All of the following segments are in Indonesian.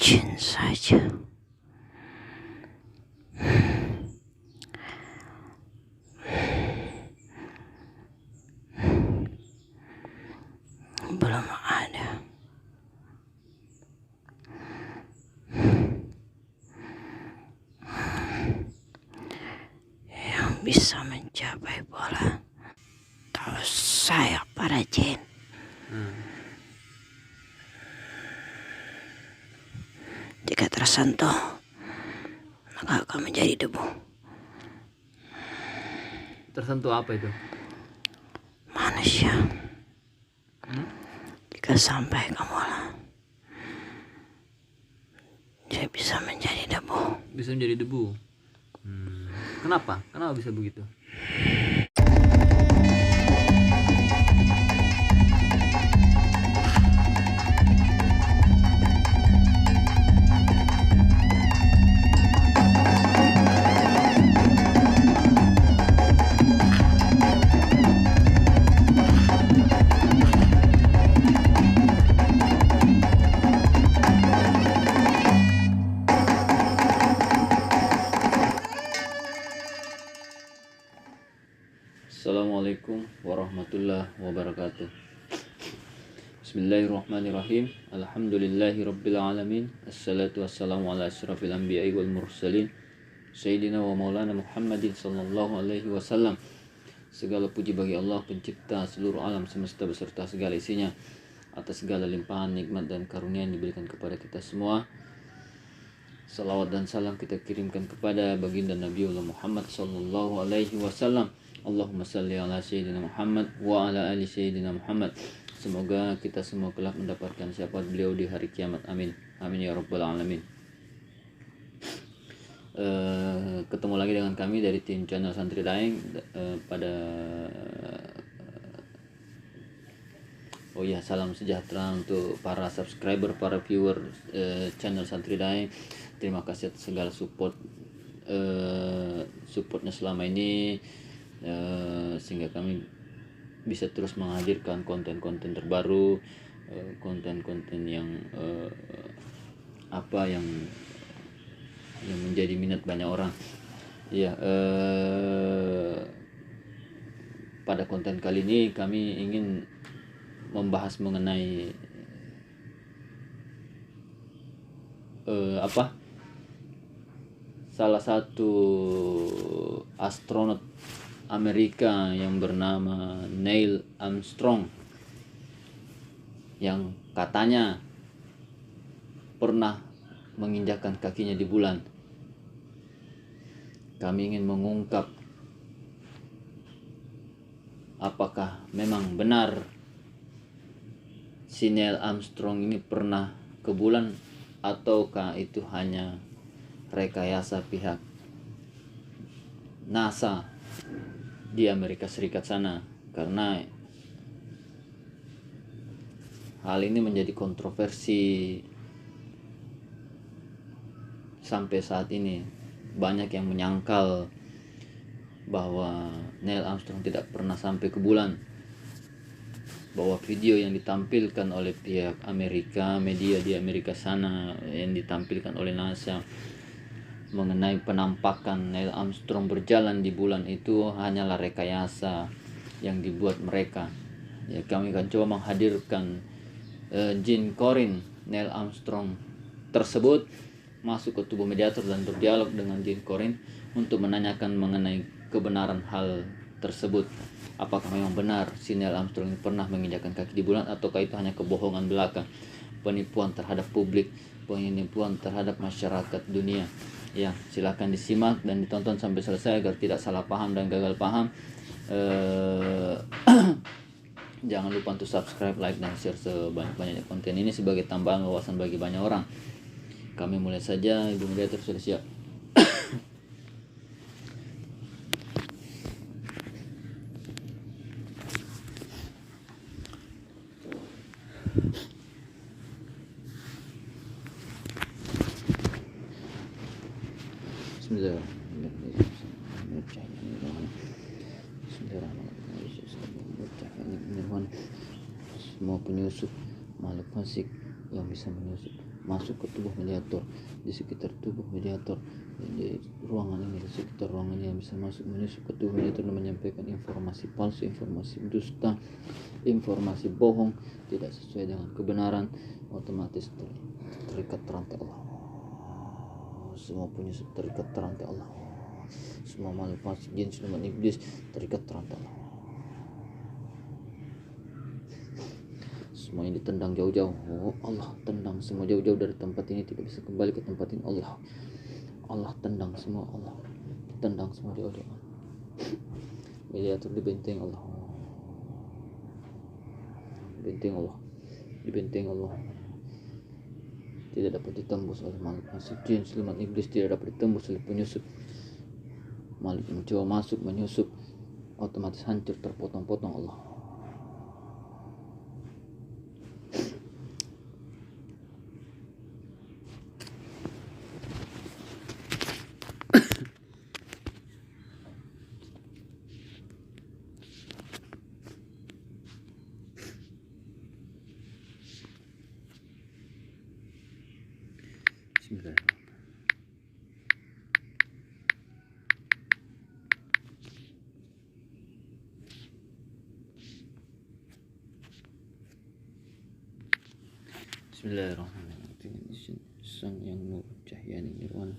jin saja. Belum ada yang bisa mencapai bola kalau saya para jin. Jika tersentuh, maka akan menjadi debu. Tersentuh apa itu? Manusia. Jika sampai ke bola, dia bisa menjadi debu. Bisa menjadi debu. Kenapa? Kenapa bisa begitu? Assalamualaikum warahmatullahi wabarakatuh. Bismillahirrahmanirrahim. Alhamdulillahi rabbil alamin. Assalatu wassalamu ala asyrafil anbiya'i wal mursalin Sayyidina wa maulana Muhammadin sallallahu alaihi wasallam. Segala puji bagi Allah pencipta seluruh alam semesta beserta segala isinya, atas segala limpahan nikmat dan karunia yang diberikan kepada kita semua. Salawat dan salam kita kirimkan kepada baginda Nabiullah Muhammad sallallahu alaihi wasallam. Allahumma salli ala Sayyidina Muhammad wa ala ali Sayyidina Muhammad. Semoga kita semua kelak mendapatkan syafaat beliau di hari kiamat. Amin. Amin ya rabbal alamin. Ketemu lagi dengan kami dari tim channel Santri Daeng pada salam sejahtera untuk para subscriber, para viewer channel Santri Daeng. Terima kasih atas segala supportnya selama ini, sehingga kami bisa terus menghadirkan konten-konten terbaru, konten-konten yang yang menjadi minat banyak orang. Pada konten kali ini kami ingin membahas mengenai salah satu astronot Amerika yang bernama Neil Armstrong, yang katanya pernah menginjakkan kakinya di bulan. Kami ingin mengungkap apakah memang benar si Neil Armstrong ini pernah ke bulan, ataukah itu hanya rekayasa pihak NASA di Amerika Serikat sana. Karena hal ini menjadi kontroversi sampai saat ini. Banyak yang menyangkal bahwa Neil Armstrong tidak pernah sampai ke bulan, bahwa video yang ditampilkan oleh pihak Amerika, media di Amerika sana, yang ditampilkan oleh NASA mengenai penampakan Neil Armstrong berjalan di bulan itu hanyalah rekayasa yang dibuat mereka. Kami akan coba menghadirkan Jin Corin Neil Armstrong tersebut masuk ke tubuh mediator dan berdialog dengan Jin Corin untuk menanyakan mengenai kebenaran hal tersebut. Apakah memang benar si Neil Armstrong ini pernah menginjakkan kaki di bulan, ataukah itu hanya kebohongan belaka, penipuan terhadap publik, penipuan terhadap masyarakat dunia. Silakan disimak dan ditonton sampai selesai agar tidak salah paham dan gagal paham. Jangan lupa untuk subscribe, like, dan share sebanyak-banyaknya konten ini sebagai tambahan wawasan bagi banyak orang. Kami mulai saja. Ibu Mediator sudah siap? Bismillahirrahmanirrahim. Semua penyusup makhluk fasik yang bisa menyusup masuk ke tubuh mediator, di sekitar tubuh mediator, di ruangan ini, di sekitar ruangan ini yang bisa masuk menyusup ke tubuh mediator dan menyampaikan informasi palsu, informasi dusta, informasi bohong, tidak sesuai dengan kebenaran, otomatis terikat rantai Allah. Semua penyusup terikat rantai Allah. Semua makhluk fasik, jin, siluman, iblis terikat rantai Allah. Semuanya ditendang jauh-jauh. Allah tendang semua jauh-jauh dari tempat ini, tidak bisa kembali ke tempat ini. Allah tendang semua, Allah tendang semua jauh-jauh. Mediator dibenteng Allah, benteng Allah, dibenteng Allah, tidak dapat ditembus oleh makhluk fasik, jin, siluman, iblis, tidak dapat ditembus oleh penyusup. Makhluk yang mencoba masuk menyusup otomatis hancur, terpotong-potong Allah. Bismillahirrahmanirrahim. Bismillahirrahmanirrahim. Sang yang nur cahaya nirwana,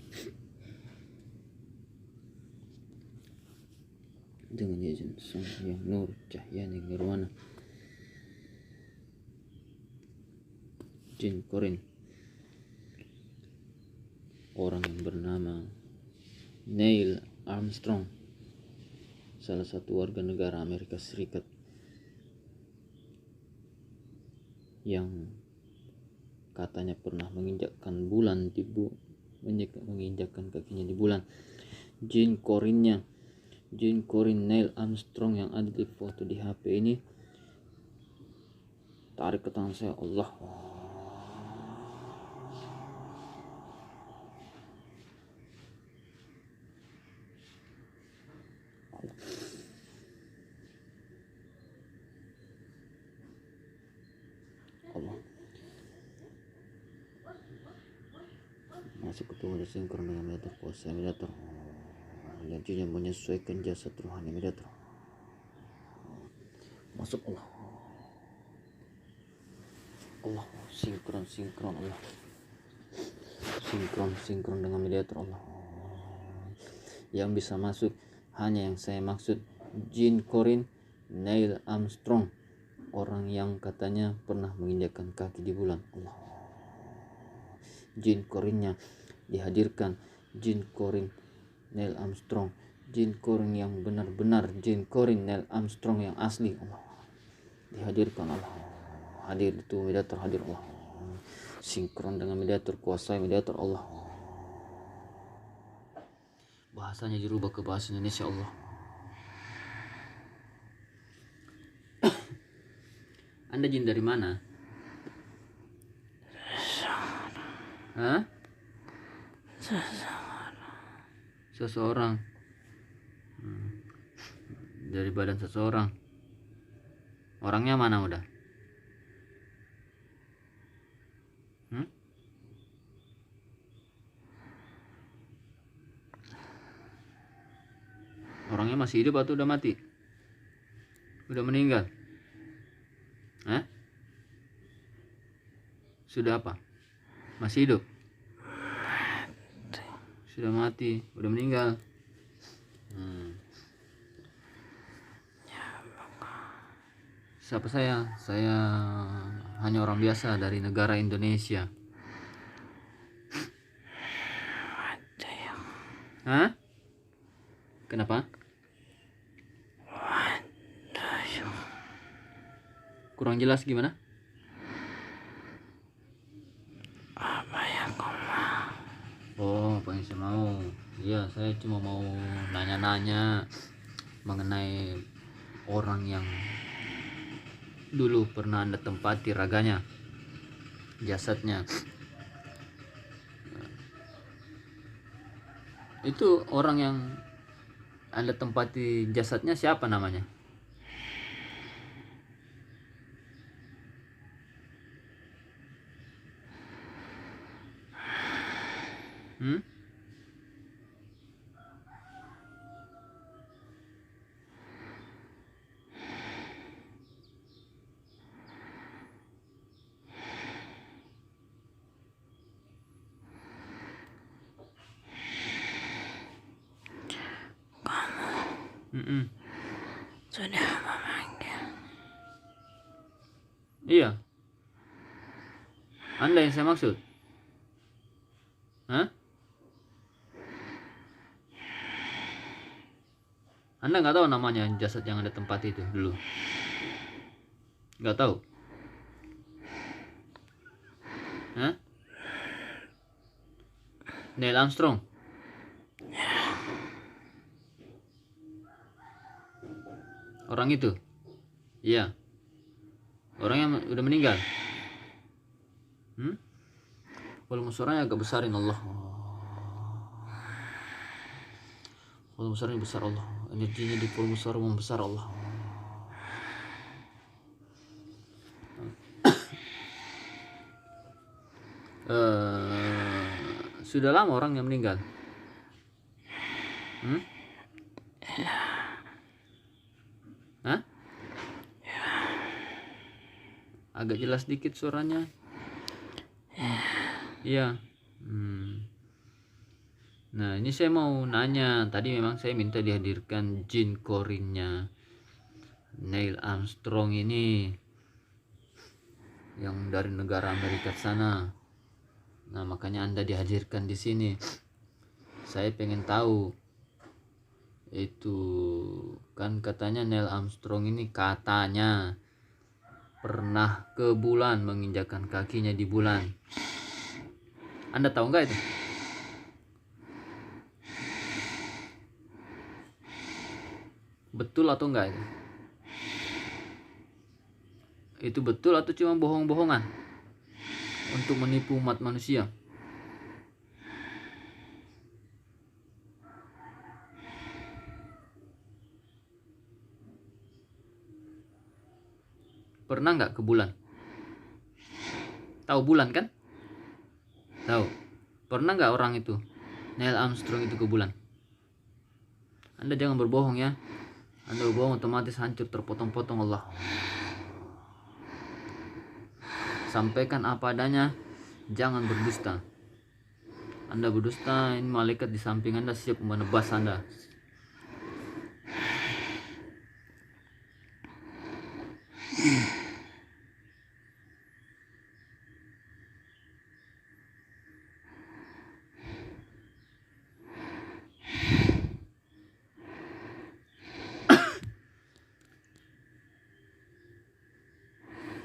dengan izin sang yang nur cahaya nirwana, jin korin, orang yang bernama Neil Armstrong, salah satu warga negara Amerika Serikat yang katanya pernah menginjakkan bulan menginjakkan kakinya di bulan. Jin korin Neil Armstrong yang ada di foto di HP ini, tarik ke tangan saya. Allah, Allah masuk ke tubuh sinkron dengan mediator, kuasa mediator, energinya menyesuaikan jasad rohani mediator. Masuk Allah, Allah sinkron Allah, sinkron dengan mediator Allah. Yang bisa masuk hanya yang saya maksud, jin korin Neil Armstrong, orang yang katanya pernah menginjakkan kaki di bulan. Allah, jin korinnya dihadirkan, jin korin Neil Armstrong, jin korin yang benar-benar, jin korin Neil Armstrong yang asli. Allah dihadirkan, Allah hadir itu mediator, hadir Allah, sinkron dengan mediator, kuasai mediator Allah. Bahasanya dirubah ke bahasa Indonesia Allah. Anda jin dari mana? Hah? Seseorang. Dari badan seseorang. Orangnya mana udah? Orangnya masih hidup atau udah mati? Udah meninggal? Hah? Sudah apa? Masih hidup? Sudah mati, udah meninggal. Siapa saya? Saya hanya orang biasa dari negara Indonesia. Hah? Kenapa? Kurang jelas gimana? Apa yang kau mau? Oh, apa yang saya mau? Iya, saya cuma mau nanya-nanya mengenai orang yang dulu pernah Anda tempati raganya, jasadnya. Itu orang yang Anda tempati jasadnya siapa namanya? Hmm? Mm-mm. Sudah memanggil. Iya. Anda yang saya maksud. Hah? Anda nggak tahu namanya jasad yang ada tempat itu dulu? Nggak tahu? Hah? Neil Armstrong? Orang itu? Iya. Orang yang udah meninggal? Volume suaranya agak besarin Allah. Volume suaranya besar Allah. Energinya di volume suara membesar Allah. Sudah lama orang yang meninggal? Hah? Agak jelas dikit suaranya. Iya. Nah, ini saya mau nanya. Tadi memang saya minta dihadirkan Jin Corinne-nya Neil Armstrong ini yang dari negara Amerika sana. Nah, makanya Anda dihadirkan di sini. Saya pengen tahu itu kan katanya Neil Armstrong ini katanya pernah ke bulan, menginjakkan kakinya di bulan. Anda tahu nggak itu? Betul atau enggak itu? Itu betul atau cuma bohong-bohongan untuk menipu umat manusia? Pernah nggak ke bulan? Tahu bulan kan? Tahu. Pernah nggak orang itu, Neil Armstrong itu ke bulan? Anda jangan berbohong ya. Anda berbohong otomatis hancur, terpotong-potong Allah. Sampaikan apa adanya, jangan berdusta. Anda berdusta, ini malaikat di samping Anda siap menebas Anda.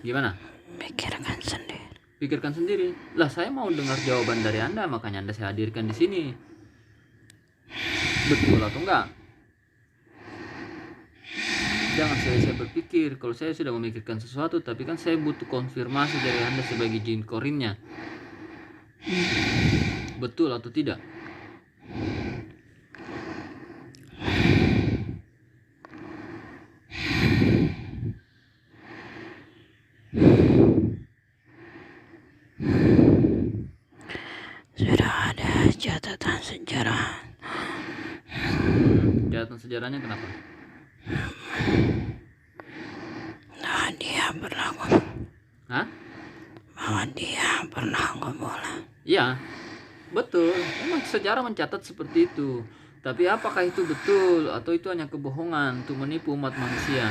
Gimana? Pikirkan sendiri. Pikirkan sendiri. Lah, saya mau dengar jawaban dari Anda, makanya Anda saya hadirkan di sini. Betul atau enggak? Jangan saya berpikir. Kalau saya sudah memikirkan sesuatu, tapi kan saya butuh konfirmasi dari Anda sebagai Jin Corinne-nya. Betul atau tidak? Sudah ada catatan sejarah. Catatan sejarahnya kenapa? Bahwa dia pernah Hah? bahwa dia pernah ke bulan. Iya, betul. Memang sejarah mencatat seperti itu. Tapi apakah itu betul atau itu hanya kebohongan untuk menipu umat manusia?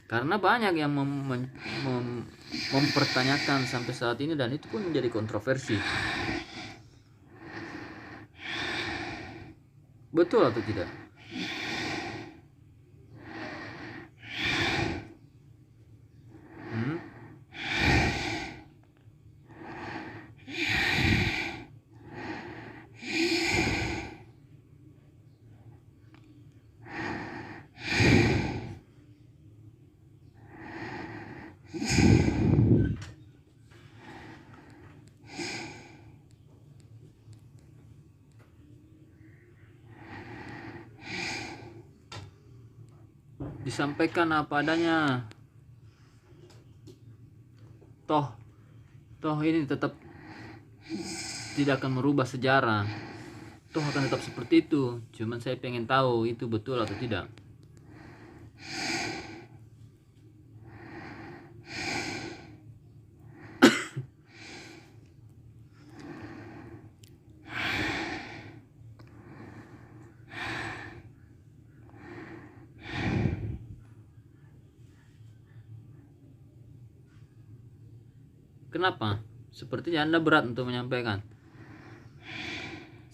Karena banyak yang mempertanyakan sampai saat ini, dan itu pun menjadi kontroversi. Betul atau tidak? Disampaikan apa adanya. Toh ini tetap tidak akan merubah sejarah. Toh akan tetap seperti itu. Cuman saya pengen tahu itu betul atau tidak. Kenapa? Sepertinya Anda berat untuk menyampaikan.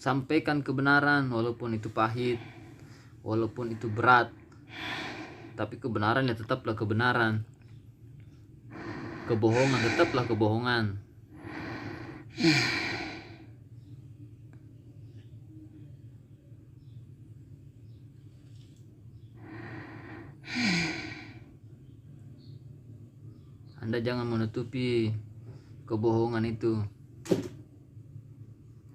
Sampaikan kebenaran walaupun itu pahit, walaupun itu berat. Tapi kebenaran ya tetaplah kebenaran. Kebohongan tetaplah kebohongan. Anda jangan menutupi kebohongan itu.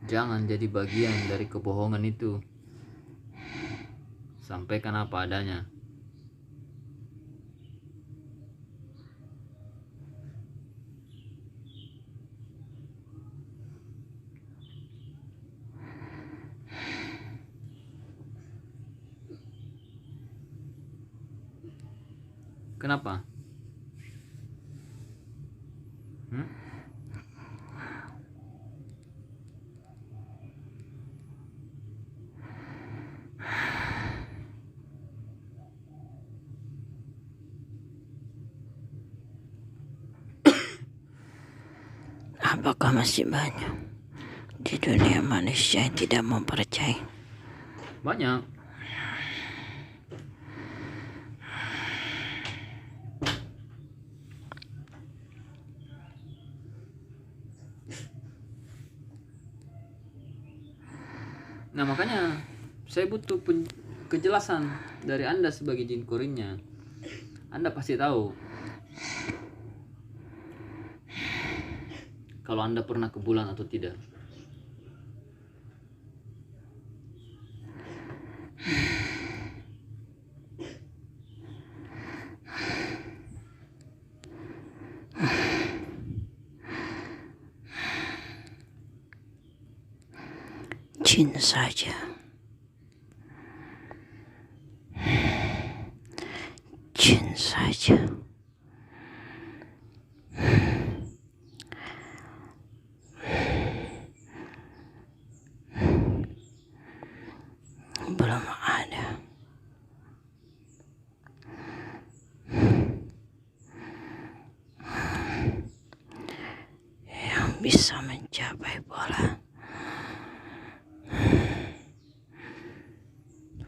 Jangan jadi bagian dari kebohongan itu. Sampaikan apa adanya. Kenapa? Apakah masih banyak di dunia manusia yang tidak mempercayai? Banyak. Nah makanya saya butuh kejelasan dari Anda sebagai jin korinnya. Anda pasti tahu kalau Anda pernah ke bulan atau tidak. Jin saja. Jin saja. Belum ada yang bisa mencapai bola.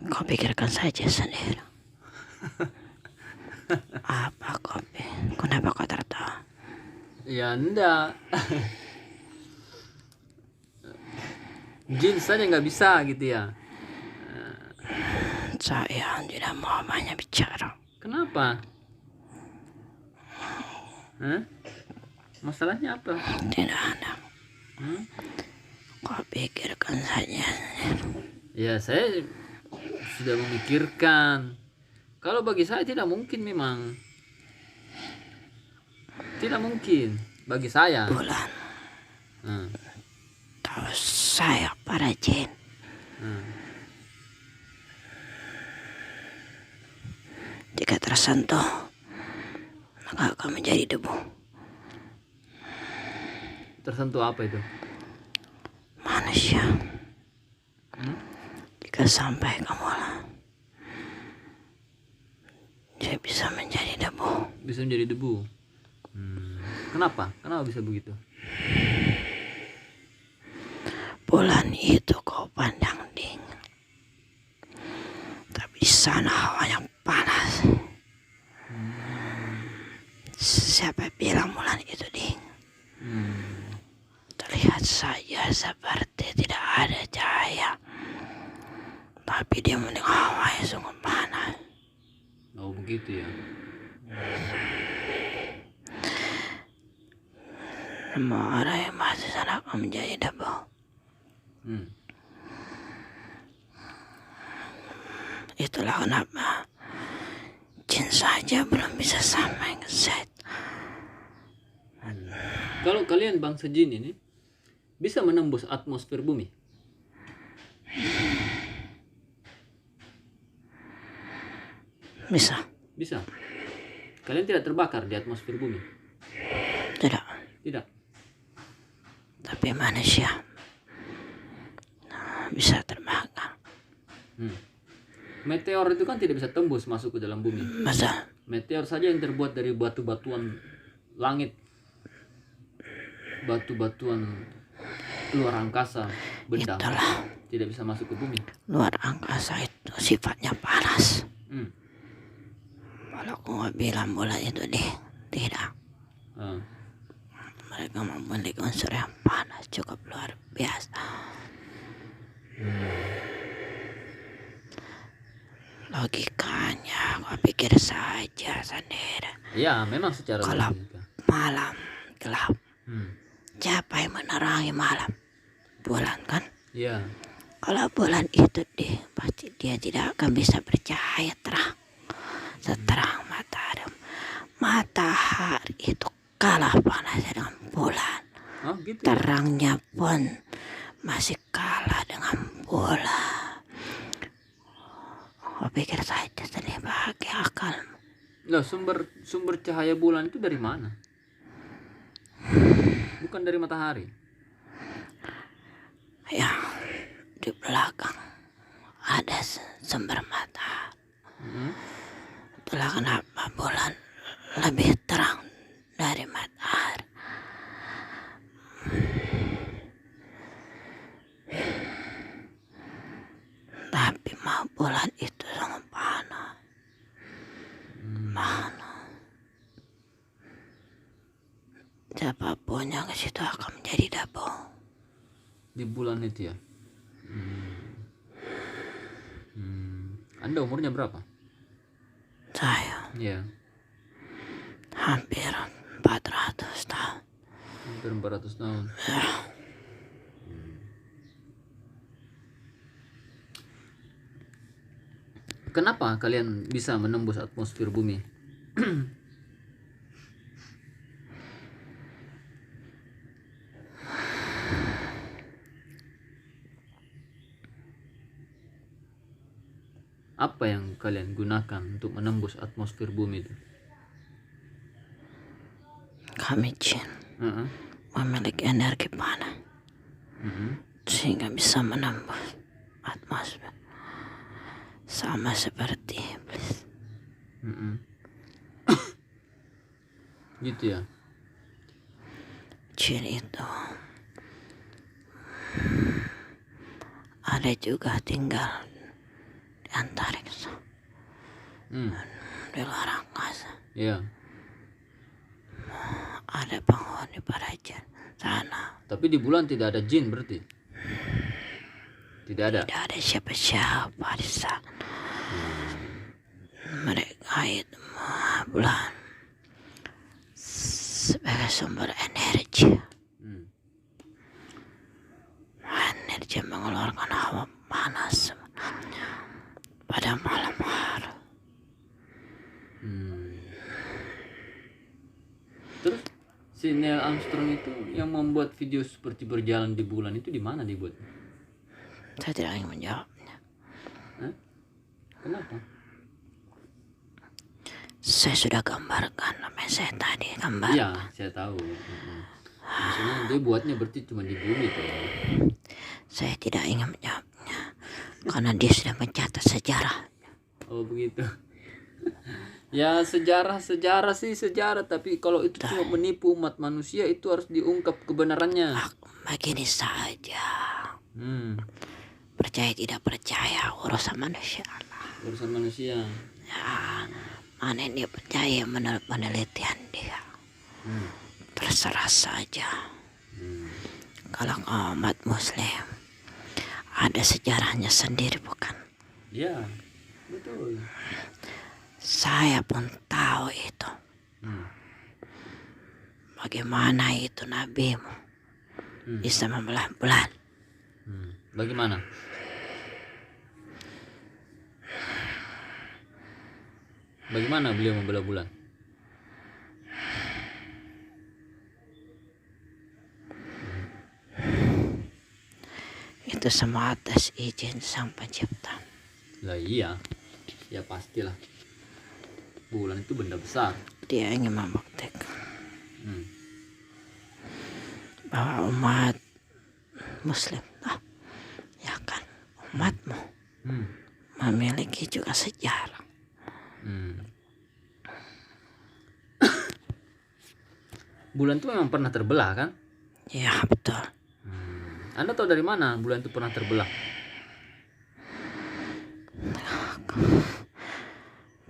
Kau pikirkan saja sendiri. Apa kau? Kenapa kau tertawa? Ya enggak. Jin saja nggak bisa gitu ya. Saya tidak mau banyak bicara. Kenapa? Hah? Masalahnya apa? Tidak ada. Kau pikirkan saja. Ya saya sudah memikirkan. Kalau bagi saya tidak mungkin memang. Tidak mungkin bagi saya. Bulan. Tahu saya para jin. Jika tersentuh, maka akan menjadi debu. Tersentuh apa itu? Manusia. Jika sampai ke bola, dia bisa menjadi debu. Bisa menjadi debu. Kenapa? Kenapa bisa begitu? Bulan itu kau pandang dingin, tapi di sana hawanya panas. Siapa bilang bulan itu dingin? Terlihat saja seperti tidak ada cahaya, tapi dia mendengar hawanya sungguh panas. Oh begitu ya. Semua orang yang masuk sana akan menjadi debu. Itulah kenapa jin saja belum bisa sampai ke set. Kalau kalian bangsa jin ini bisa menembus atmosfer bumi? Bisa. Bisa. Kalian tidak terbakar di atmosfer bumi? Tidak. Tidak. Tapi manusia bisa terbakar. Meteor itu kan tidak bisa tembus masuk ke dalam bumi. Masa Meteor saja yang terbuat dari batu-batuan langit, batu-batuan luar angkasa, benda, itulah, tidak bisa masuk ke bumi. luar angkasa itu sifatnya panas. Kalau aku nggak bilang bulan itu tidak. Mereka memiliki unsur yang panas cukup luar biasa. Logikanya aku pikir saja sendiri. Ya, memang secara Kalau logika. malam gelap, siapa yang menerangi malam? Bulan kan? Ya. Kalau bulan itu pasti dia tidak akan bisa bercahaya terang seterang matahari. Matahari itu kalah panasnya dengan bulan. Oh, gitu ya? Terangnya pun masih kalah dengan bulan. Kau pikir saja sendiri pakai akalmu. Loh, sumber cahaya bulan itu dari mana? Bukan dari matahari. Ya, di belakang ada sumber matahari. Itulah kenapa bulan lebih terang dari matahari. Tapi bulan itu sangat panas. Siapapun yang ke situ akan menjadi debu. Di bulan itu ya? Anda umurnya berapa? Saya Ya, hampir 400 tahun. hampir 400 tahun. Kenapa kalian bisa menembus atmosfer bumi? Apa yang kalian gunakan untuk menembus atmosfer bumi itu? Kami jin memiliki energi panas sehingga bisa menembus atmosfer, sama seperti iblis. Gitu ya? Jin itu ada juga tinggal di antariksa, di luar angkasa. Iya. Ada penghuni para jin sana. Tapi di bulan tidak ada jin berarti? Tidak ada? Tidak ada siapa-siapa di sana. Mereka itu bulan sebagai sumber energi. Energi mengeluarkan hawa panas sebenarnya pada malam hari. Terus si Neil Armstrong itu yang membuat video seperti berjalan di bulan itu di mana dibuat? Saya tidak ingin menjawabnya. Kenapa? Saya sudah gambarkan apa yang saya tadi gambarkan. Iya, saya tahu. Maksudnya dia buatnya berarti cuma di bumi tuh. Saya tidak ingin menjawabnya karena dia sudah mencatat sejarah. Oh begitu. Ya sejarah sih sejarah, tapi kalau itu cuma menipu umat manusia itu harus diungkap kebenarannya. Begini saja. Percaya tidak percaya urusan manusia. Urusan manusia. Ya, mana yang dia percaya menurut penelitian dia. Terserah saja. Kalau umat muslim ada sejarahnya sendiri bukan? Ya, betul. Saya pun tahu itu. Bagaimana itu nabimu bisa membelah bulan? Bagaimana? Bagaimana beliau membelah bulan? Itu semua atas izin Sang Pencipta. Lah iya, ya pastilah. Bulan itu benda besar. Dia ingin membuktikan Hmm. bahwa umat Muslim, ya kan, umatmu Hmm. memiliki juga sejarah. Hmm. Bulan itu memang pernah terbelah kan? Ya betul. Anda tahu dari mana bulan itu pernah terbelah?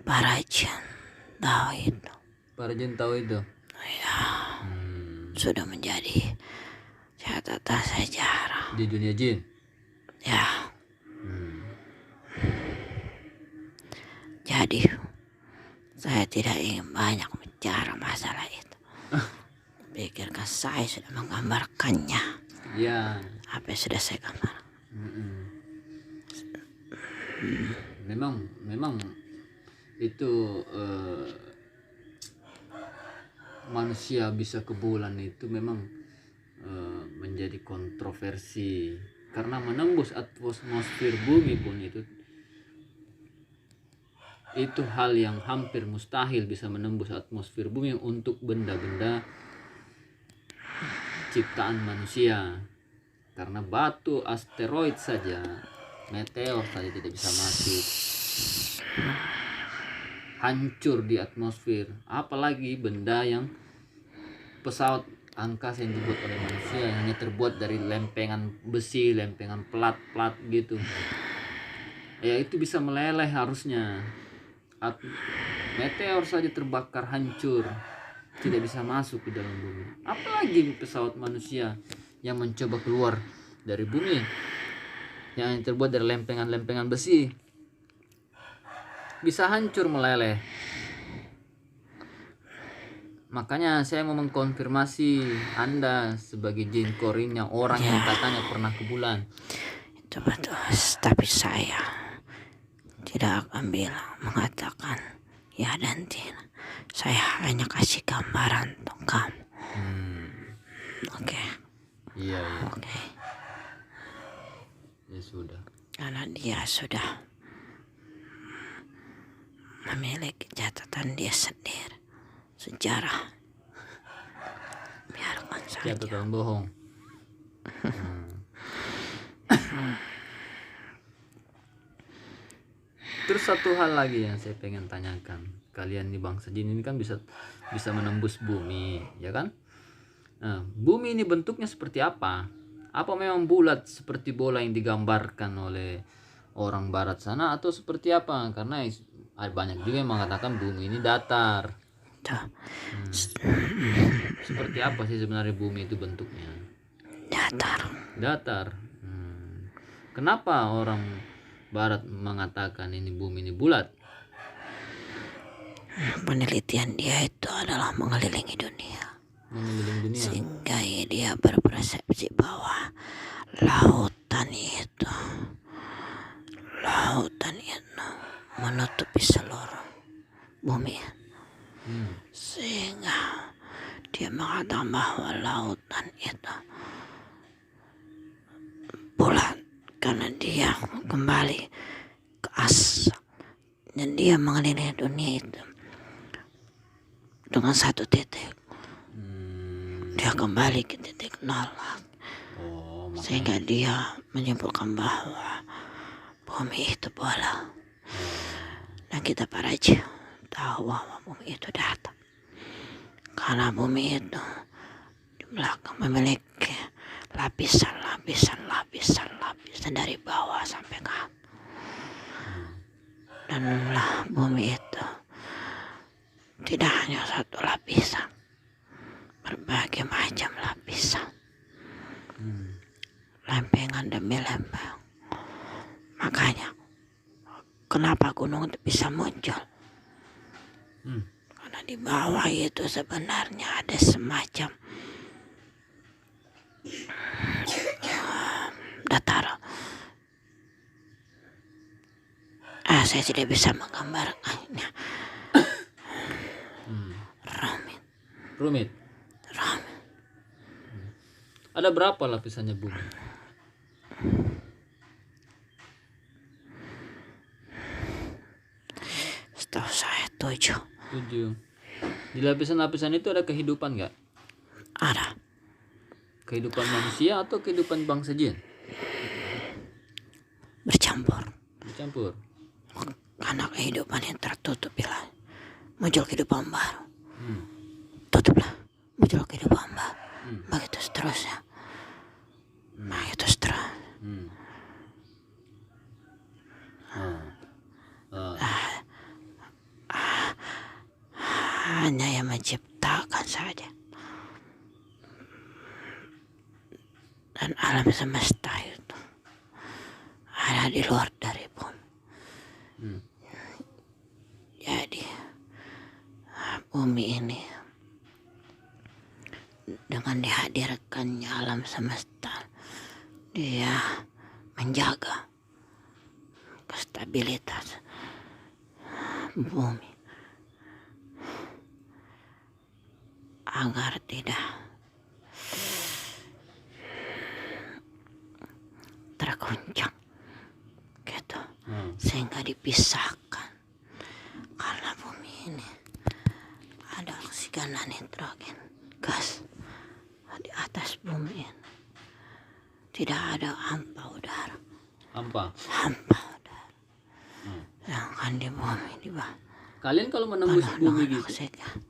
Para jin tahu itu. Para jin tahu itu. Ya, sudah menjadi catatan sejarah. Di dunia jin. Ya. Jadi saya tidak ingin banyak bicara masalah itu. Pikirkan saya sudah menggambarkannya. Ya. Apa yang sudah saya gambar? Memang itu manusia bisa ke bulan itu memang menjadi kontroversi karena menembus atmosfer bumi pun itu hal yang hampir mustahil bisa menembus atmosfer bumi untuk benda-benda ciptaan manusia, karena batu asteroid saja, meteor saja tidak bisa masuk, hancur di atmosfer, apalagi benda yang pesawat angkasa yang dibuat oleh manusia yang hanya terbuat dari lempengan besi, lempengan plat gitu ya, itu bisa meleleh harusnya. Meteor saja terbakar hancur, tidak bisa masuk ke dalam bumi, apalagi pesawat manusia yang mencoba keluar dari bumi yang terbuat dari lempengan besi, bisa hancur meleleh. Makanya saya mau mengkonfirmasi Anda sebagai jin korinnya, orang yang katanya pernah ke bulan. Itu betul, tapi saya tidak akan mengatakan ya dan tidak. Saya hanya kasih gambaran untuk kamu. Oke. Iya. Oke. Ya sudah. Karena dia sudah memiliki catatan dia sendiri, sejarah. Biarkan saja. Catatan bohong. Terus satu hal lagi yang saya pengen tanyakan, kalian nih bangsa jin ini kan bisa menembus bumi, ya kan? Nah, bumi ini bentuknya seperti apa? Apa memang bulat seperti bola yang digambarkan oleh orang barat sana, atau seperti apa? Karena banyak juga yang mengatakan bumi ini datar. Seperti apa sih sebenarnya bumi itu bentuknya? Datar. Kenapa orang barat mengatakan ini bumi ini bulat? Penelitian dia itu adalah mengelilingi dunia. Sehingga dia berpersepsi bahwa lautan itu menutupi seluruh bumi. Sehingga dia mengatakan bahwa lautan itu bulat karena dia kembali ke asal, dan dia mengelilingi dunia itu dengan satu titik. Dia kembali ke titik nol. Sehingga dia menyimpulkan bahwa bumi itu bola. Dan kita para jin tahu bahwa bumi itu datar. Karena bumi itu di belakang memiliki lapisan dari bawah sampai ke atas. Dan bumi itu tidak hanya satu lapisan, berbagai macam lapisan, lempengan demi lempeng. Makanya kenapa gunung itu bisa muncul? Karena di bawah itu sebenarnya ada semacam datar. Saya tidak bisa menggambarkannya. Rumit. Ada berapa lapisannya bumi? 7. Di lapisan-lapisan itu ada kehidupan nggak? Ada. Kehidupan manusia atau kehidupan bangsa jin? Bercampur. Bercampur. Karena kehidupan yang tertutup bila muncul kehidupan baru. Hmm. Tutuplah, muncul kehidupan baru. Begitu seterusnya. Begitu seterusnya. Hmm. Hanya yang menciptakan saja. Dan alam semesta itu ada di luar dari bumi. Jadi bumi ini dengan dihadirkannya alam semesta, dia menjaga stabilitas bumi agar tidak terguncang gitu, sehingga dipisahkan. Karena bumi ini ada oksigen dan nitrogen gas di atas bumi ini. Tidak ada hampa udara. Hampa udara. Yang kan di bumi di bawah. Kalian kalau menembus bumi gitu, Oksigen.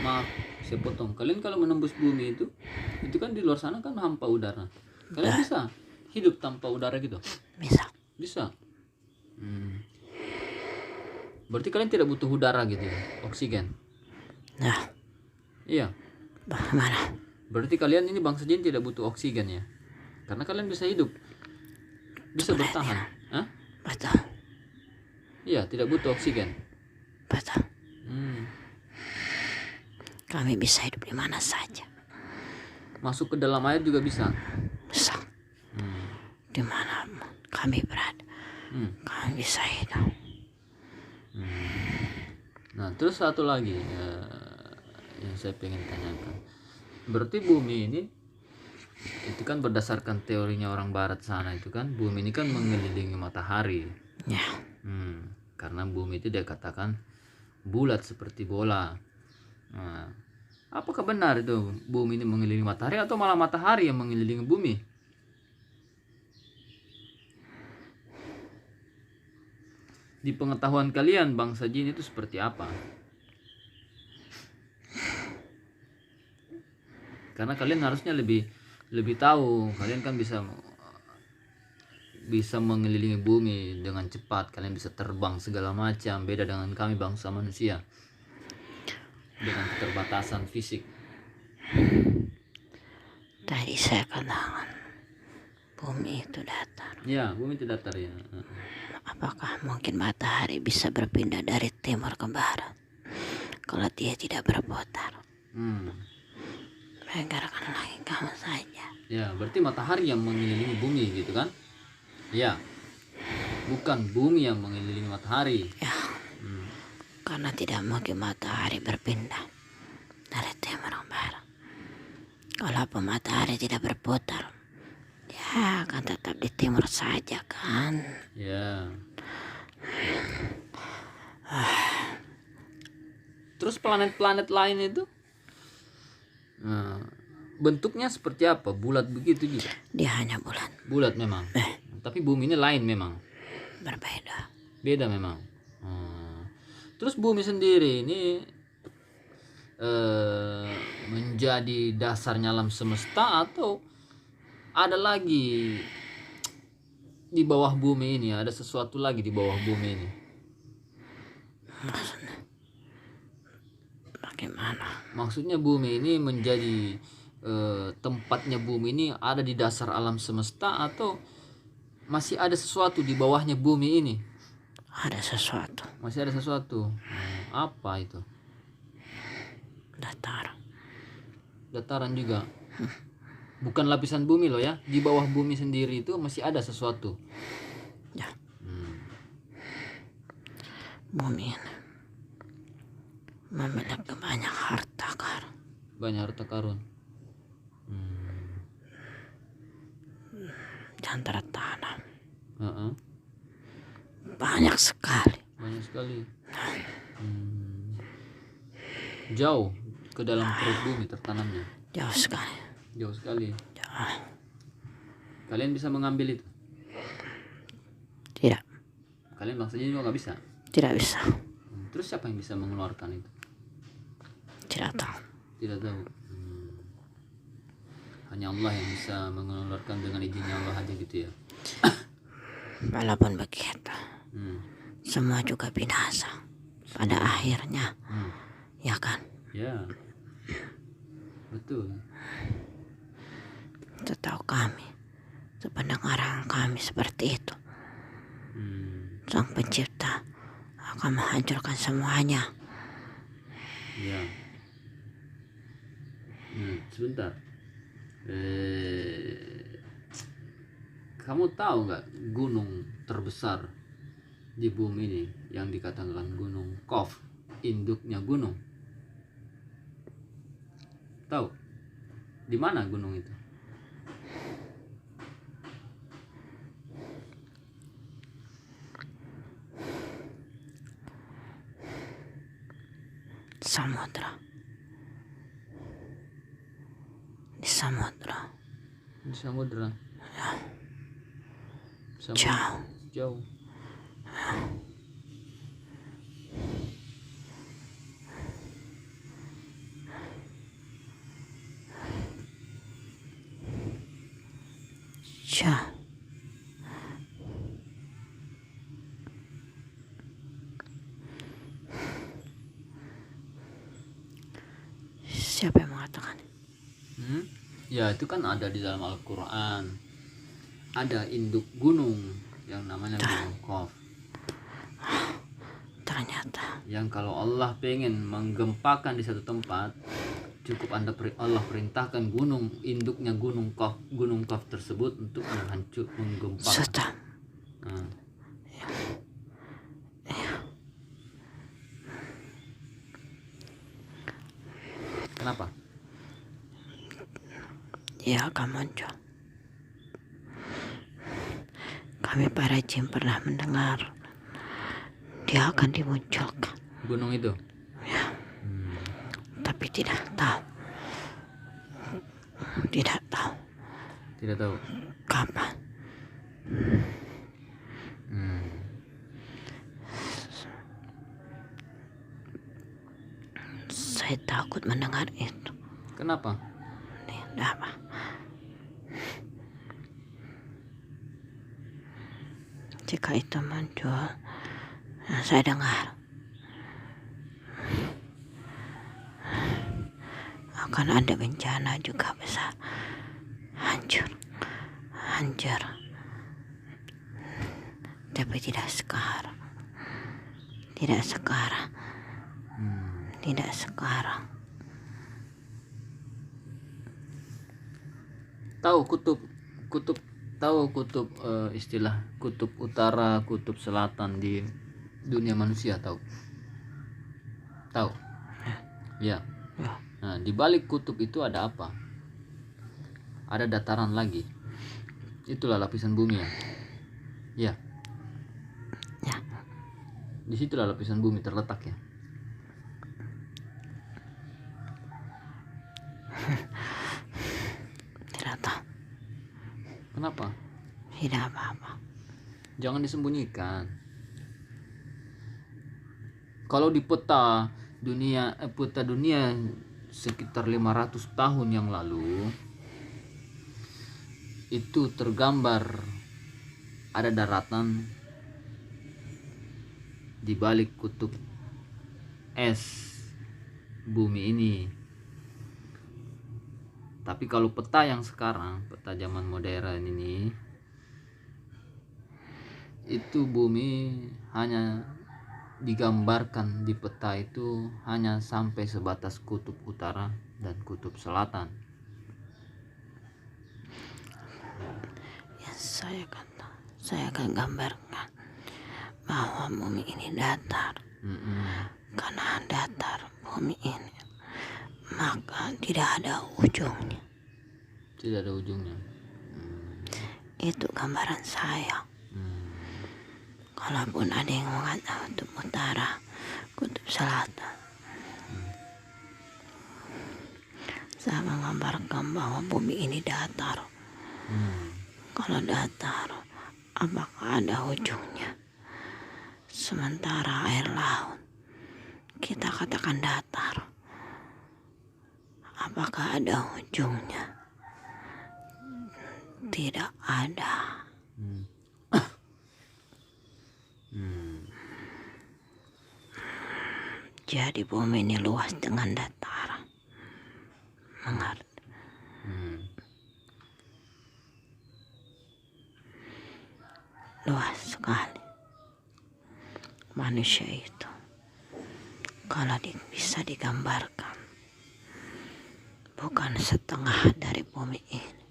maaf saya potong. Kalian kalau menembus bumi itu kan di luar sana kan hampa udara. Kalian bisa hidup tanpa udara gitu? Bisa. Berarti kalian tidak butuh udara gitu ya, oksigen. Nah, Iya. bagaimana? Berarti kalian ini bangsa jin tidak butuh oksigen ya? Karena kalian bisa hidup, bisa bertahan. Hah? Betul. Iya, tidak butuh oksigen. Betul. Hmm. Kami bisa hidup di mana saja. Masuk ke dalam air juga bisa. Bisa. Di mana kami berada. Kami bisa hidup. Nah, terus satu lagi yang saya pengen tanyakan. Berarti bumi ini itu kan berdasarkan teorinya orang barat sana itu kan, bumi ini kan mengelilingi matahari. Ya. Karena bumi itu dia katakan bulat seperti bola. Nah, apakah benar itu bumi ini mengelilingi matahari atau malah matahari yang mengelilingi bumi? Di pengetahuan kalian bangsa jin itu seperti apa? Karena kalian harusnya lebih tahu. Kalian kan bisa mengelilingi bumi dengan cepat. Kalian bisa terbang segala macam. Beda dengan kami bangsa manusia dengan keterbatasan fisik. Tadi saya katakan bumi itu datar. Ya, bumi itu datar ya. Apakah mungkin matahari bisa berpindah dari timur ke barat kalau dia tidak berputar? Menggerakkan lagi kamu saja. Ya, berarti matahari yang mengelilingi bumi gitu kan? Ya, bukan bumi yang mengelilingi matahari. Ya, karena tidak mungkin matahari berpindah dari timur ke barat. Kalaupun matahari tidak berputar, dia akan tetap di timur saja kan? Ya. Terus planet-planet lain itu bentuknya seperti apa? Bulat begitu juga? Dia hanya bulan. Bulat memang. Tapi bumi ini lain memang. Berbeda. Beda memang. Terus bumi sendiri ini menjadi dasarnya alam semesta atau ada lagi di bawah bumi ini? Ada sesuatu lagi di bawah bumi ini? Maksudnya bagaimana? Maksudnya bumi ini menjadi tempatnya bumi ini ada di dasar alam semesta atau masih ada sesuatu di bawahnya bumi ini? Ada sesuatu. Masih ada sesuatu. Apa itu? Datar. Dataran juga. Bukan lapisan bumi loh ya. Di bawah bumi sendiri itu masih ada sesuatu. Ya. Bumi ini memiliki banyak harta karun. Banyak harta karun. Dan tertanam. Uh-uh. Banyak sekali. Banyak sekali. Jauh ke dalam perut bumi tertanamnya. Jauh sekali. Jauh sekali. Jauh. Kalian bisa mengambil itu? Tidak. Kalian maksudnya juga nggak bisa? Tidak bisa. Terus siapa yang bisa mengeluarkan itu? Tidak tahu. Tidak tahu. Hanya Allah yang bisa mengeluarkan dengan izinnya Allah aja gitu ya. Walaupun begitu, Hmm. semua juga binasa pada akhirnya, ya kan? Ya, betul. Setahu kami, sependengaran kami seperti itu. Sang pencipta akan menghancurkan semuanya. Ya. Sebentar. Kamu tahu nggak gunung terbesar di bumi ini yang dikatakan gunung Kaf, induknya gunung? Tahu? Di mana gunung itu? Samudra. Di samudra. Di samudra. Jauh. Jauh. Jauh. Siapa yang mengatakan? Ya itu kan ada di dalam Al-Quran. Ada induk gunung yang namanya gunung Kaf. Ternyata. Yang kalau Allah pengen menggempakan di satu tempat, cukup Allah perintahkan gunung induknya gunung Kaf tersebut untuk menggempakan. Sudah. Kenapa? Dia akan muncul. Kami para jin pernah mendengar dia akan dimunculkan. Gunung itu? Ya. Tapi tidak tahu. Tidak tahu. Tidak tahu. Kapan? Saya takut mendengar itu. Kenapa? Tidak apa. Jika itu muncul, saya dengar akan ada bencana juga besar, hancur, tapi tidak sekarang, Tahu kutub istilah kutub utara, kutub selatan di dunia manusia, tahu? Ya. Nah, di balik kutub itu ada apa? Ada dataran lagi. Itulah lapisan bumi ya. Ya. Di situlah lapisan bumi terletak ya. Tidak tahu. Kenapa? Tidak apa-apa. Jangan disembunyikan. Kalau di peta dunia sekitar 500 tahun yang lalu itu tergambar ada daratan di balik kutub es bumi ini. Tapi kalau peta yang sekarang, peta zaman modern ini, itu bumi hanya digambarkan di peta itu hanya sampai sebatas kutub utara dan kutub selatan. Ya, saya akan gambarkan bahwa bumi ini datar. Karena datar bumi ini, maka tidak ada ujungnya. Tidak ada ujungnya. Itu gambaran saya. Kalaupun ada yang mengatakan kutub utara, kutub selatan, Saya menggambarkan bahwa bumi ini datar. Kalau datar, apakah ada ujungnya? Sementara air laut kita katakan datar, apakah ada ujungnya? Tidak ada. Jadi bumi ini luas dengan dataran. Mengerti? Luas sekali. Manusia itu kalau bisa digambarkan bukan setengah dari bumi ini,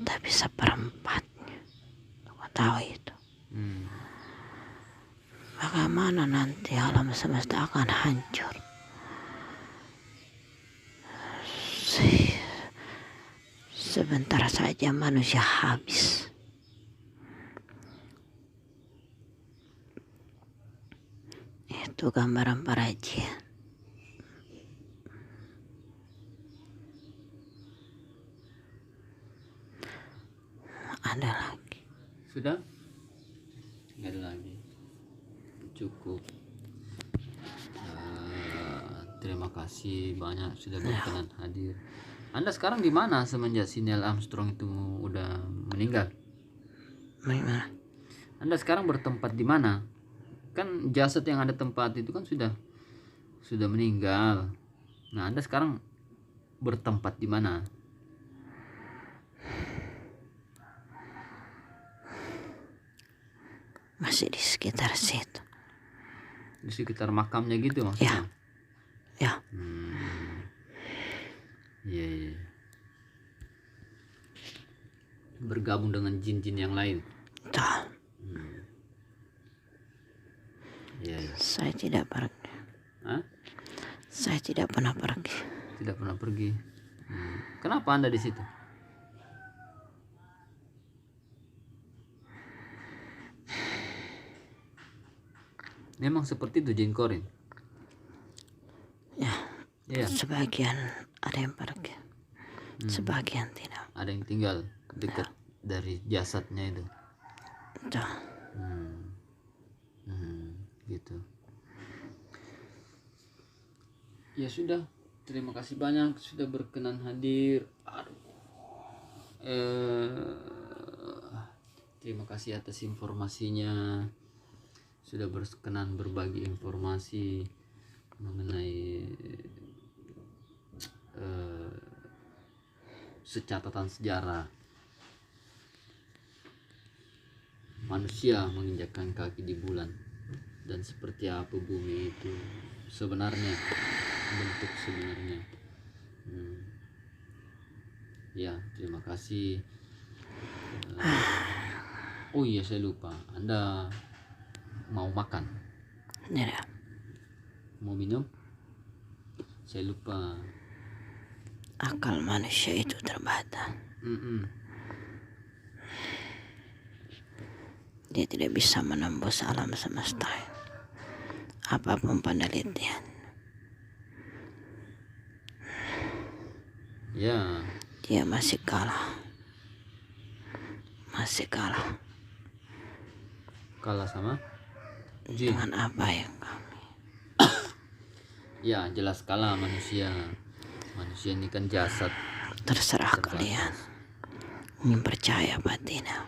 tapi seperempatnya. Kau tahu itu? Bagaimana nanti alam semesta akan hancur? Sebentar saja manusia habis. Itu gambaran para jin. Ada lagi. Sudah? Nggak ada lagi. Cukup. Terima kasih banyak sudah berkenan hadir. Anda sekarang di mana semenjak si Neil Armstrong itu udah meninggal? Bagaimana? Anda sekarang bertempat di mana? Kan jasad yang ada tempat itu kan sudah meninggal. Nah, Anda sekarang bertempat di mana? Masih di sekitar situ. Di sekitar makamnya gitu maksudnya? Ya. Iya. Bergabung dengan jin-jin yang lain. Betul. Iya. Saya tidak pergi. Hah? Saya tidak pernah pergi. Tidak pernah pergi. Kenapa Anda di situ? Memang seperti itu jin korin. Ya. Iya. Sebagian ada yang pergi. Sebagian tidak. Ada yang tinggal dekat dari jasadnya itu. Betul. Gitu. Ya sudah, terima kasih banyak sudah berkenan hadir. Terima kasih atas informasinya. Sudah berkenan berbagi informasi mengenai secatatan sejarah manusia menginjakkan kaki di bulan dan seperti apa bumi itu sebenarnya, bentuk sebenarnya. Ya, terima kasih. Oh iya, saya lupa. Anda mau makan? Tidak. Mau minum? Saya lupa. Akal manusia itu terbatas. Dia tidak bisa menembus alam semesta. Apapun penelitian. Ya. Dia masih kalah. Masih kalah. Kalah sama jin. Dengan apa yang kami. Ya, jelas kalah manusia. Manusia ini kan jasad. Terserah kalian. Ingin percaya apa tidak.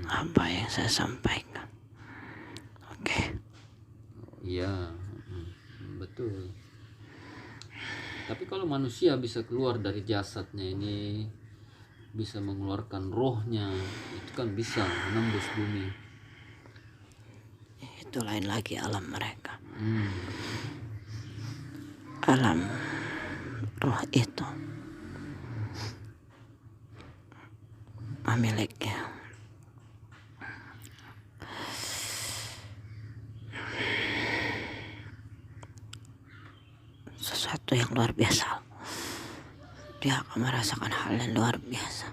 Apa yang saya sampaikan. Oke. Iya, betul. Tapi kalau manusia bisa keluar dari jasadnya ini, bisa mengeluarkan rohnya, itu kan bisa menembus bumi. Itu lain lagi alam mereka. Alam roh itu memiliki sesuatu yang luar biasa. Dia akan merasakan hal yang luar biasa.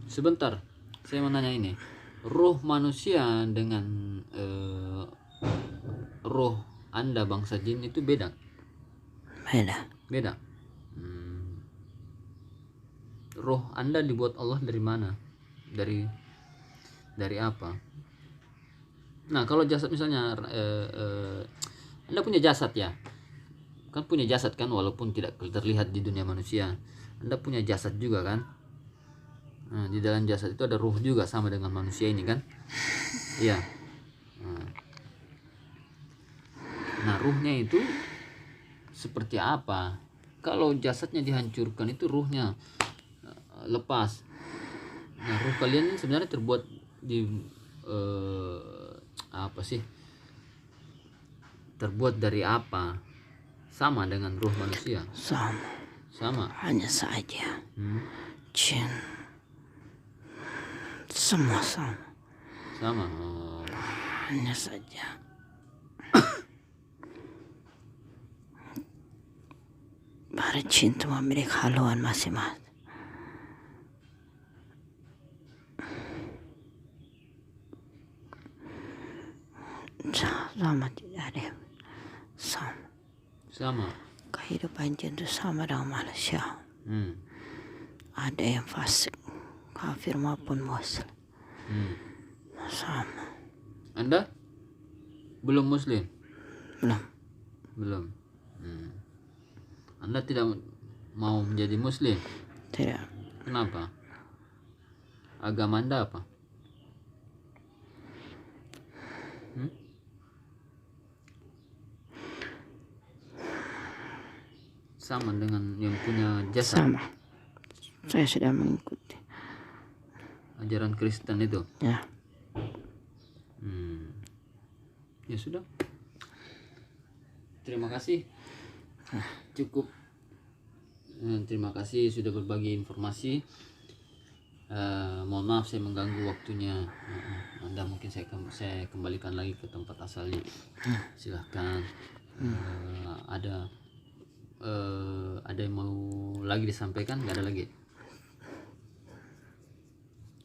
Sebentar, saya mau nanya ini. Roh manusia dengan roh Anda bangsa jin itu beda? Beda. Beda. Roh Anda dibuat Allah dari mana? Dari apa? Nah, kalau jasad misalnya Anda punya jasad ya. Kan punya jasad kan, walaupun tidak terlihat di dunia manusia. Anda punya jasad juga kan? Nah, di dalam jasad itu ada ruh juga sama dengan manusia ini kan? Iya. Nah, ruhnya itu seperti apa? Kalau jasadnya dihancurkan itu ruhnya lepas. Nah, ruh kalian ini sebenarnya terbuat di apa sih? Terbuat dari apa? Sama dengan ruh manusia. Sama. Hanya saja Hmm. jin semua sama. Sama. Oh. Hanya saja para jin itu memiliki haluan masing-masing. Sama, tidak ada yang Sama. kehidupan jin itu sama dengan manusia. Ada yang fasik, kafir maupun muslim. Sama. Anda belum muslim? Belum. Anda tidak mau menjadi muslim? Tidak. Kenapa? Agama Anda apa? Sama dengan yang punya jasa. Sama. Saya sudah mengikuti Ajaran Kristen itu. ya. Ya sudah. Terima kasih. Cukup. Terima kasih sudah berbagi informasi. Mohon maaf saya mengganggu waktunya Anda. Mungkin saya kembalikan lagi ke tempat asalnya. Silahkan. Ada yang mau lagi disampaikan? Nggak ada lagi.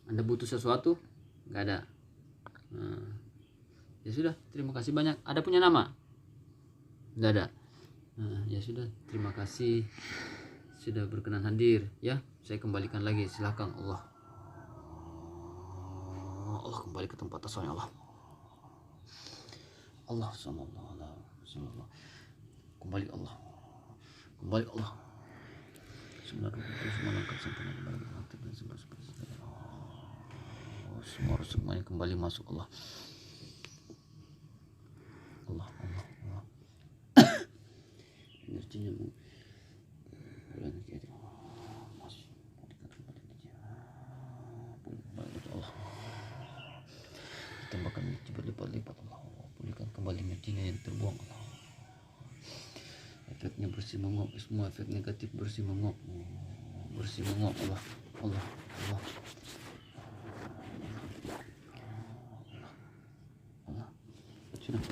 Anda butuh sesuatu? Nggak ada. Ya sudah, terima kasih banyak. Ada punya nama? Nggak ada. Ya sudah, terima kasih sudah berkenan hadir. Ya, saya kembalikan lagi. Silakan. Allah kembali ke tempat asalnya. Allah kembali Allah. Semuanya kembali masuk Allah. Energinya bulan kita masih Allah. Tambahkan berlipat-lipat Allah. Pulihkan kembali energinya yang terbuang Allah. Efeknya bersih menguap, semua efek negatif bersih menguap Allah. Sudah.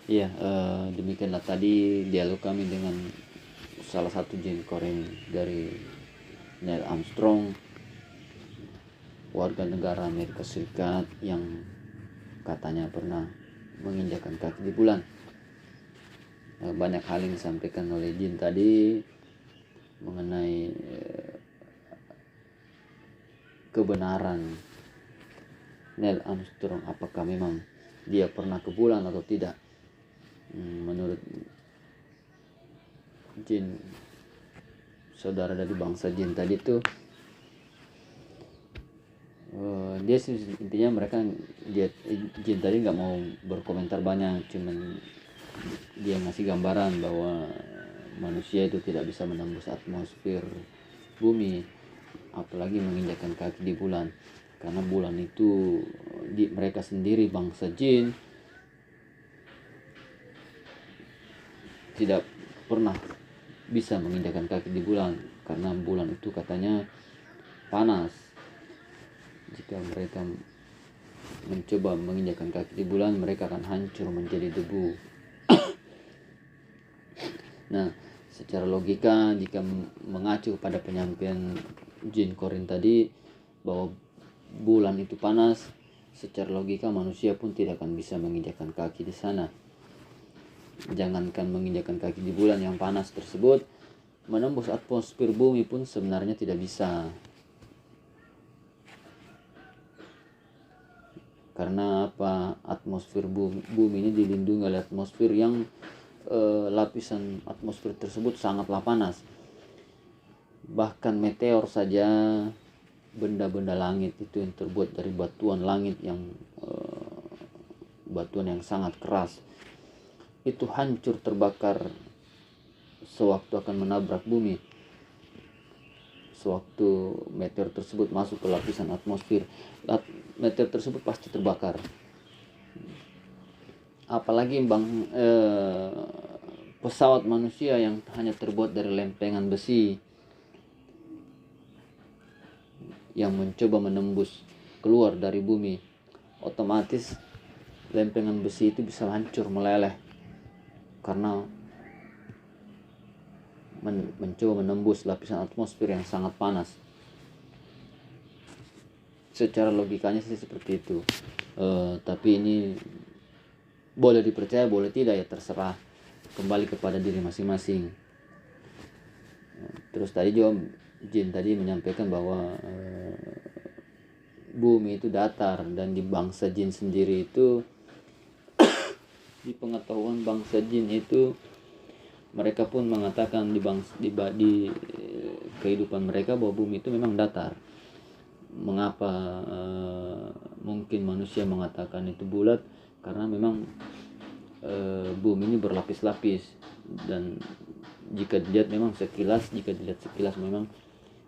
Iya, demikianlah tadi dialog kami dengan salah satu jin korin dari Neil Armstrong, warga negara Amerika Serikat yang katanya pernah menginjakkan kaki di bulan. Banyak hal yang disampaikan oleh jin tadi mengenai kebenaran Neil Armstrong, apakah memang dia pernah ke bulan atau tidak. Menurut jin, saudara dari bangsa jin tadi tuh, dia intinya jin tadi nggak mau berkomentar banyak, cuman dia ngasih gambaran bahwa manusia itu tidak bisa menembus atmosfer bumi, apalagi menginjakkan kaki di bulan, karena bulan itu mereka sendiri bangsa jin tidak pernah bisa menginjakkan kaki di bulan, karena bulan itu katanya panas. Jika mereka mencoba menginjakkan kaki di bulan, mereka akan hancur menjadi debu. Nah, secara logika jika mengacu pada penyampaian jin korin tadi bahwa bulan itu panas, secara logika manusia pun tidak akan bisa menginjakkan kaki di sana. Jangankan menginjakkan kaki di bulan yang panas tersebut, menembus atmosfer bumi pun sebenarnya tidak bisa. Karena apa? Atmosfer bumi ini dilindungi oleh atmosfer yang lapisan atmosfer tersebut sangatlah panas. Bahkan meteor saja, benda-benda langit itu yang terbuat dari batuan langit yang batuan yang sangat keras, itu hancur terbakar sewaktu akan menabrak bumi. Sewaktu meteor tersebut masuk ke lapisan atmosfer, meteor tersebut pasti terbakar. Apalagi pesawat manusia yang hanya terbuat dari lempengan besi yang mencoba menembus keluar dari bumi, otomatis lempengan besi itu bisa hancur meleleh karena mencoba menembus lapisan atmosfer yang sangat panas. Secara logikanya sih seperti itu. Tapi ini boleh dipercaya boleh tidak, ya terserah, kembali kepada diri masing-masing. Terus tadi juga Jin tadi menyampaikan bahwa bumi itu datar, dan di bangsa Jin sendiri itu di pengetahuan bangsa Jin itu mereka pun mengatakan di kehidupan mereka bahwa bumi itu memang datar. Mengapa mungkin manusia mengatakan itu bulat? Karena memang bumi ini berlapis-lapis, dan jika dilihat sekilas memang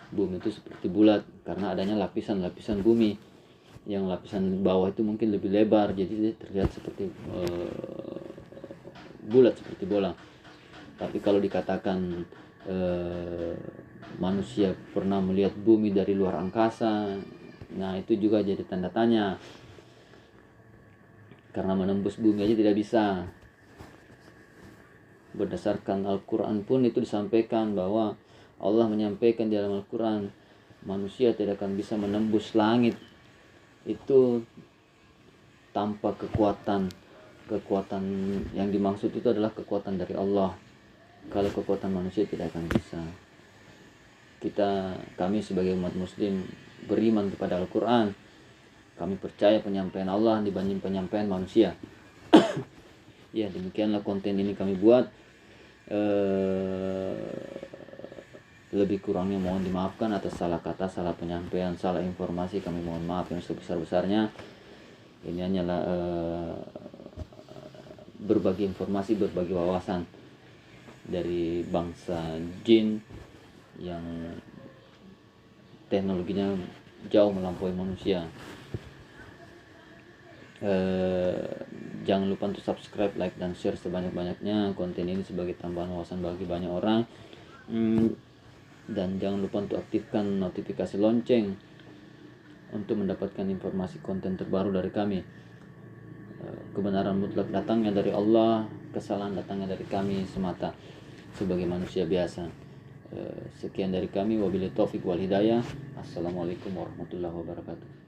bumi itu seperti bulat karena adanya lapisan-lapisan bumi. Yang lapisan bawah itu mungkin lebih lebar, jadi terlihat seperti bulat, seperti bola. Tapi kalau dikatakan manusia pernah melihat bumi dari luar angkasa, nah itu juga jadi tanda tanya. Karena menembus bumi aja tidak bisa. Berdasarkan Al-Quran pun itu disampaikan bahwa Allah menyampaikan di dalam Al-Quran, manusia tidak akan bisa menembus langit itu tanpa kekuatan yang dimaksud itu adalah kekuatan dari Allah. Kalau kekuatan manusia tidak akan bisa. Kami sebagai umat muslim beriman kepada Al-Quran. Kami percaya penyampaian Allah dibanding penyampaian manusia. Ya, demikianlah konten ini kami buat. Lebih kurangnya mohon dimaafkan atas salah kata, salah penyampaian, salah informasi. Kami mohon maaf yang sebesar-besarnya. Ini hanyalah berbagi informasi, berbagi wawasan dari bangsa jin yang teknologinya jauh melampaui manusia. Jangan lupa untuk subscribe, like, dan share sebanyak-banyaknya konten ini sebagai tambahan wawasan bagi banyak orang. Dan jangan lupa untuk aktifkan notifikasi lonceng untuk mendapatkan informasi konten terbaru dari kami. Kebenaran mutlak datangnya dari Allah, kesalahan datangnya dari kami semata sebagai manusia biasa. Sekian dari kami, wabillahi taufik wal hidayah. Assalamualaikum warahmatullahi wabarakatuh.